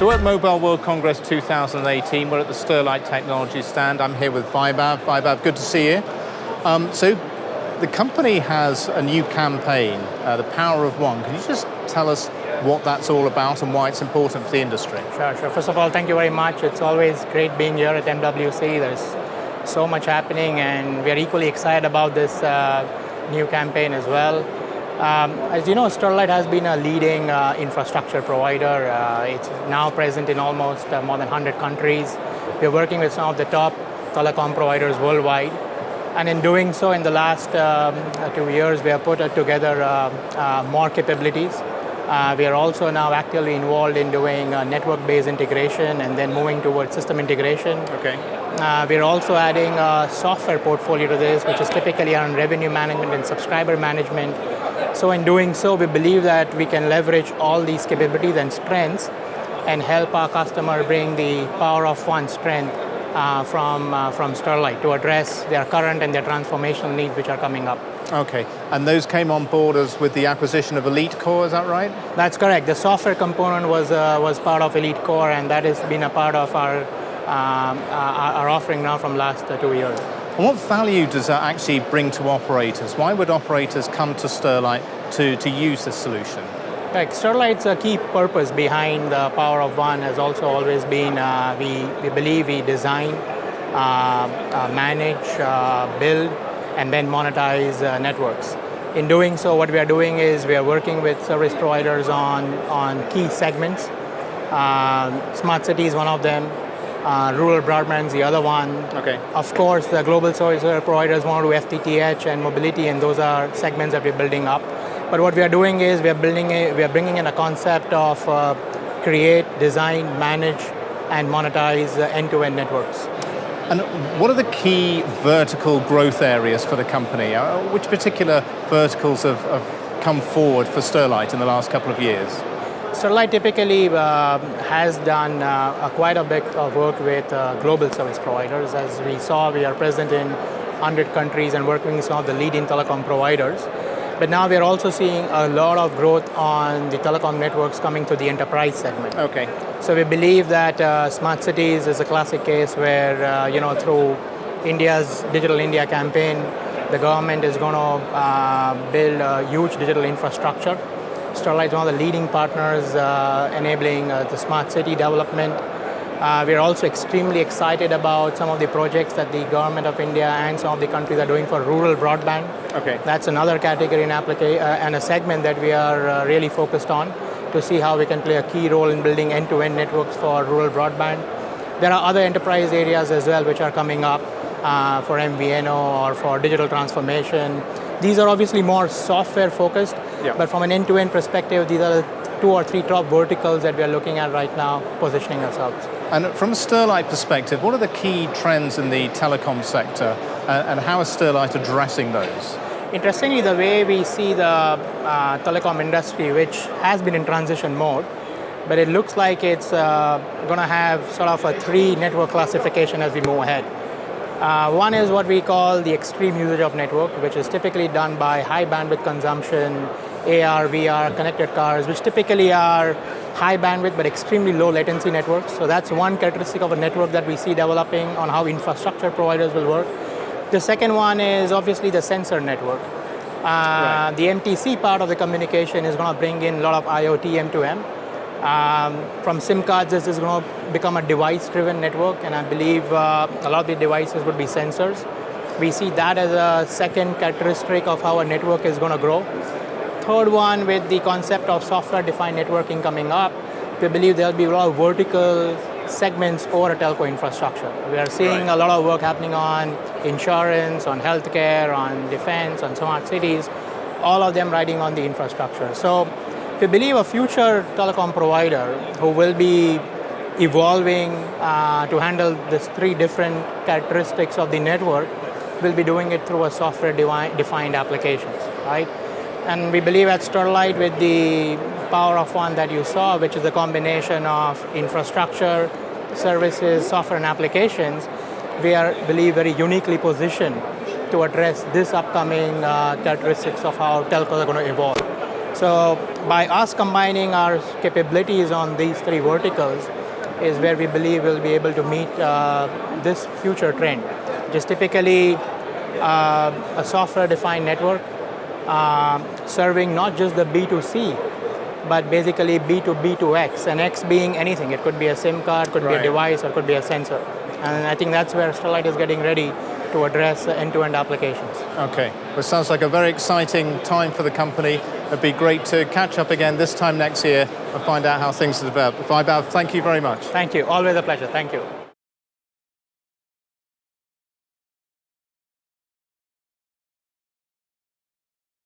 So at Mobile World Congress 2018, we're at the Sterlite Technologies stand. I'm here with Vaibhav. Vaibhav, good to see you. So the company has a new campaign, the Power of One. Can you just tell us what that's all about and why it's important for the industry? Sure. First of all, thank you very much. It's always great being here at MWC. There's so much happening and we're equally excited about this new campaign as well. As you know, Sterlite has been a leading infrastructure provider. It's now present in almost more than 100 countries. We're working with some of the top telecom providers worldwide. And in doing so, in the last 2 years, we have put together more capabilities. We are also now actively involved in doing network-based integration and then moving towards system integration. Okay. We are also adding a software portfolio to this, which is typically around revenue management and subscriber management. So in doing so, we believe that we can leverage all these capabilities and strengths and help our customer bring the power of one strength from Sterlite to address their current and their transformational needs which are coming up. Okay, and those came on board with the acquisition of Elite Core, is that right? That's correct. The software component was part of Elite Core, and that has been a part of our offering now from last 2 years. And what value does that actually bring to operators? Why would operators come to Sterlite to use this solution? Right. Sterlite's key purpose behind the Power of One has also always been we believe we design, manage, build, and then monetize networks. In doing so, what we are doing is we are working with service providers on key segments. Smart city is one of them. Rural broadband is the other one. Okay. Of course, the global service providers want to do FTTH and mobility, and those are segments that we're building up. But what we are doing is we are bringing in a concept of create, design, manage, and monetize end-to-end networks. And what are the key vertical growth areas for the company? Which particular verticals have come forward for Sterlite in the last couple of years? Sterlite typically has done quite a bit of work with global service providers. As we saw, we are present in 100 countries and working with some of the leading telecom providers. But now we are also seeing a lot of growth on the telecom networks coming to the enterprise segment. Okay. So we believe that smart cities is a classic case where, through India's Digital India campaign, the government is going to build a huge digital infrastructure. Sterlite is one of the leading partners enabling the smart city development. We are also extremely excited about some of the projects that the government of India and some of the countries are doing for rural broadband. Okay. That's another category and a segment that we are really focused on to see how we can play a key role in building end-to-end networks for rural broadband. There are other enterprise areas as well which are coming up for MVNO or for digital transformation. These are obviously more software focused, but from an end-to-end perspective, these are the 2 or 3 top verticals that we are looking at right now, positioning ourselves. And from a Sterlite perspective, what are the key trends in the telecom sector and how is Sterlite addressing those? Interestingly, the way we see the telecom industry, which has been in transition mode, but it looks like it's going to have sort of a 3 network classification as we move ahead. One is what we call the extreme usage of network, which is typically done by high bandwidth consumption, AR, VR, connected cars, which typically are high bandwidth but extremely low latency networks. So that's one characteristic of a network that we see developing on how infrastructure providers will work. The second one is obviously the sensor network. Right. The MTC part of the communication is going to bring in a lot of IoT M2M. From SIM cards, this is going to become a device-driven network, and I believe a lot of the devices would be sensors. We see that as a second characteristic of how a network is going to grow. Third one, with the concept of software-defined networking coming up, we believe there'll be a lot of vertical segments over a telco infrastructure. We are seeing a lot of work happening on insurance, on healthcare, on defense, on smart cities, all of them riding on the infrastructure. So we believe a future telecom provider who will be evolving to handle these 3 different characteristics of the network will be doing it through a software-defined applications, right? And we believe at Sterlite, with the Power of One that you saw, which is a combination of infrastructure, services, software, and applications, we are, believe, very uniquely positioned to address this upcoming characteristics of how telcos are going to evolve. So by us combining our capabilities on these three verticals is where we believe we'll be able to meet this future trend, which is typically a software-defined network serving not just the B2C, but basically B2B2X, and X being anything. It could be a SIM card, could be a device, or could be a sensor. And I think that's where Sterlite is getting ready to address end-to-end applications. Okay, well, it sounds like a very exciting time for the company. It'd be great to catch up again this time next year and find out how things have developed. Vaibhav, thank you very much. Thank you, always a pleasure, thank you.